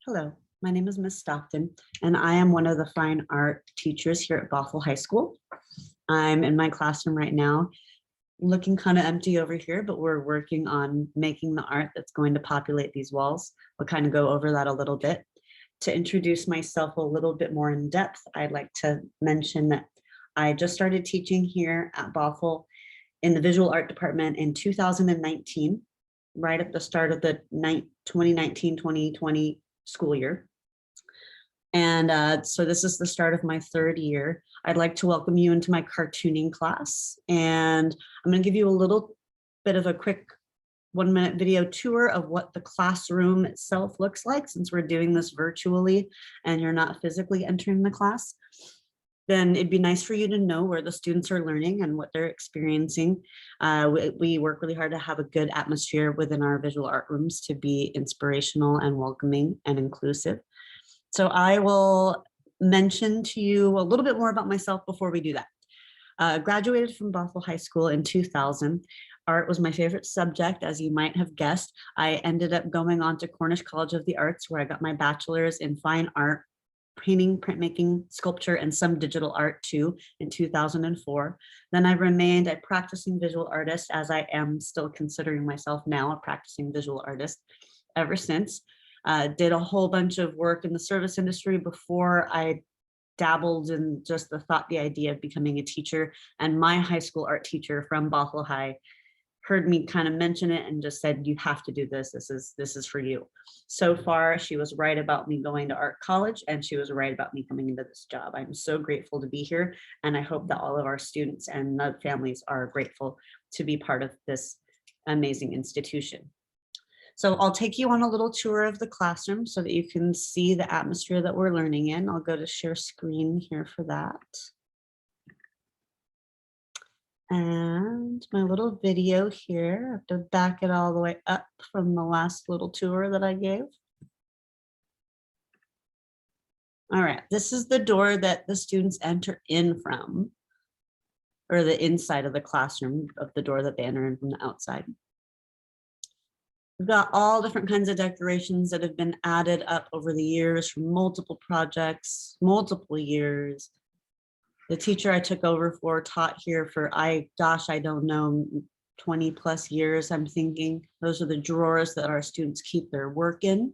Hello, my name is Miss Stockton, and I am one of the fine art teachers here at Bothell High School. I'm in my classroom right now, looking kind of empty over here, but we're working on making the art that's going to populate these walls. We'll kind of go over that a little bit. To introduce myself a little bit more in depth, I'd like to mention that I just started teaching here at Bothell in the visual art department in 2019, right at the start of the 2019-2020 school year. And so this is the start of my third year. I'd like to welcome you into my cartooning class. And I'm going to give you a little bit of a quick 1-minute video tour of what the classroom itself looks like, since we're doing this virtually and you're not physically entering the class. Then it'd be nice for you to know where the students are learning and what they're experiencing. We work really hard to have a good atmosphere within our visual art rooms to be inspirational and welcoming and inclusive. So I will mention to you a little bit more about myself before we do that. Graduated from Bothell High School in 2000. Art was my favorite subject, as you might have guessed. I ended up going on to Cornish College of the Arts, where I got my bachelor's in fine art, painting, printmaking, sculpture, and some digital art too in 2004. Then I remained a practicing visual artist, as I am still considering myself now a practicing visual artist ever since. Did a whole bunch of work in the service industry before I dabbled in just the idea of becoming a teacher. And my high school art teacher from Bothell High heard me kind of mention it and just said, you have to do this. This is for you. So far, she was right about me going to art college, and she was right about me coming into this job. I'm so grateful to be here. And I hope that all of our students and the families are grateful to be part of this amazing institution. So I'll take you on a little tour of the classroom so that you can see the atmosphere that we're learning in. I'll go to share screen here for that. And my little video here, I have to back it all the way up from the last little tour that I gave. All right, this is the door that the students enter in from, or the inside of the classroom of the door that they enter in from the outside. We've got all different kinds of decorations that have been added up over the years from multiple projects, multiple years. The teacher I took over for taught here for, I don't know, 20 plus years, I'm thinking. Those are the drawers that our students keep their work in.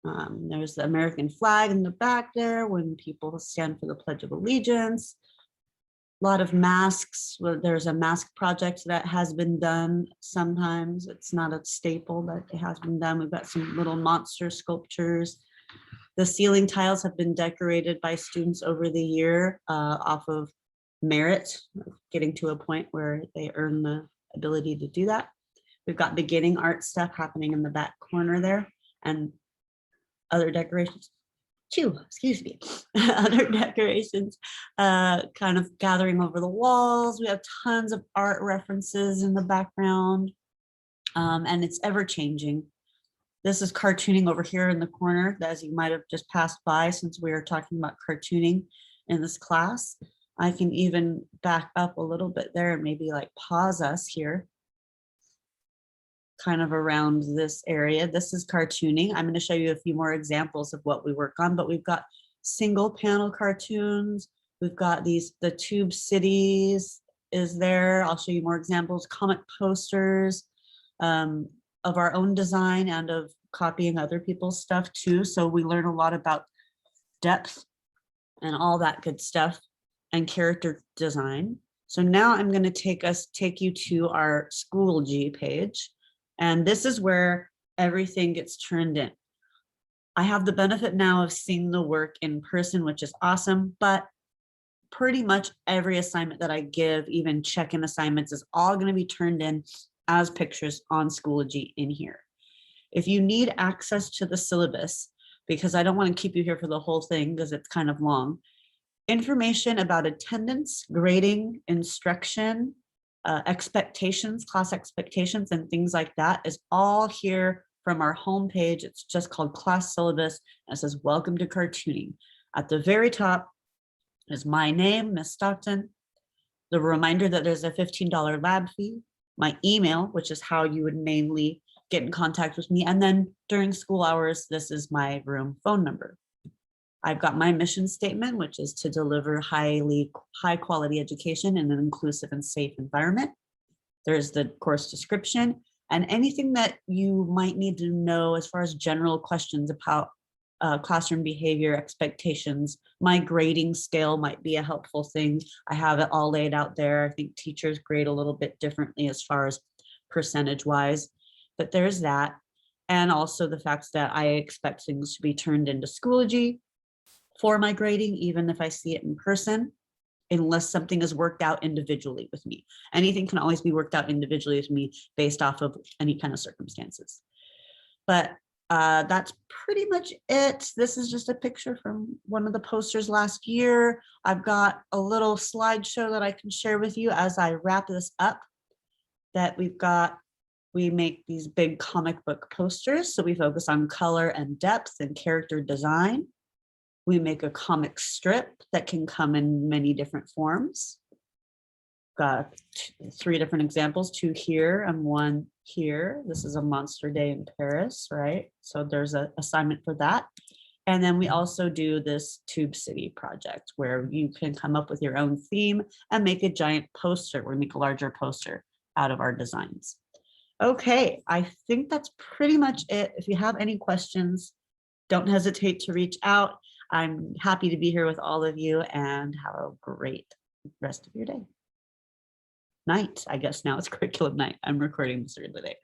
There's the American flag in the back there when people stand for the Pledge of Allegiance. A lot of masks. Well, there's a mask project that has been done sometimes. It's not a staple, but it has been done. We've got some little monster sculptures. The ceiling tiles have been decorated by students over the year off of merit, getting to a point where they earn the ability to do that. We've got beginning art stuff happening in the back corner there, and other decorations. Other decorations kind of gathering over the walls. We have tons of art references in the background, and it's ever changing. This is cartooning over here in the corner, as you might have just passed by, since we are talking about cartooning in this class. I can even back up a little bit there and maybe like pause us here, kind of around this area. This is cartooning. I'm going to show you a few more examples of what we work on, but we've got single panel cartoons. We've got the Tube Cities is there. I'll show you more examples, comic posters of our own design and of copying other people's stuff too. So we learn a lot about depth and all that good stuff and character design. So now I'm going to take you to our Schoology page. And this is where everything gets turned in. I have the benefit now of seeing the work in person, which is awesome, but pretty much every assignment that I give, even check-in assignments, is all going to be turned in as pictures on Schoology in here. If you need access to the syllabus, because I don't want to keep you here for the whole thing because it's kind of long, information about attendance, grading, instruction, expectations, class expectations, and things like that is all here from our homepage. It's just called Class Syllabus, and it says Welcome to Cartooning. At the very top is my name, Miss Stockton, the reminder that there's a $15 lab fee, my email, which is how you would mainly get in contact with me. And then during school hours, this is my room phone number. I've got my mission statement, which is to deliver high quality education in an inclusive and safe environment. There's the course description and anything that you might need to know as far as general questions about classroom behavior, expectations. My grading scale might be a helpful thing. I have it all laid out there. I think teachers grade a little bit differently as far as percentage wise, but there's that. And also the fact that I expect things to be turned into Schoology for my grading, even if I see it in person, unless something is worked out individually with me. Anything can always be worked out individually with me based off of any kind of circumstances. But that's pretty much it. This is just a picture from one of the posters last year. I've got a little slideshow that I can share with you as I wrap this up, that we make these big comic book posters. So we focus on color and depth and character design. We make a comic strip that can come in many different forms. Got 3 different examples, 2 here and 1 here. This is a monster day in Paris, right? So there's an assignment for that. And then we also do this Tube City project where you can come up with your own theme and make a giant poster or make a larger poster out of our designs. Okay, I think that's pretty much it. If you have any questions, don't hesitate to reach out. I'm happy to be here with all of you and have a great rest of your day. Night, I guess now it's curriculum night. I'm recording this early today.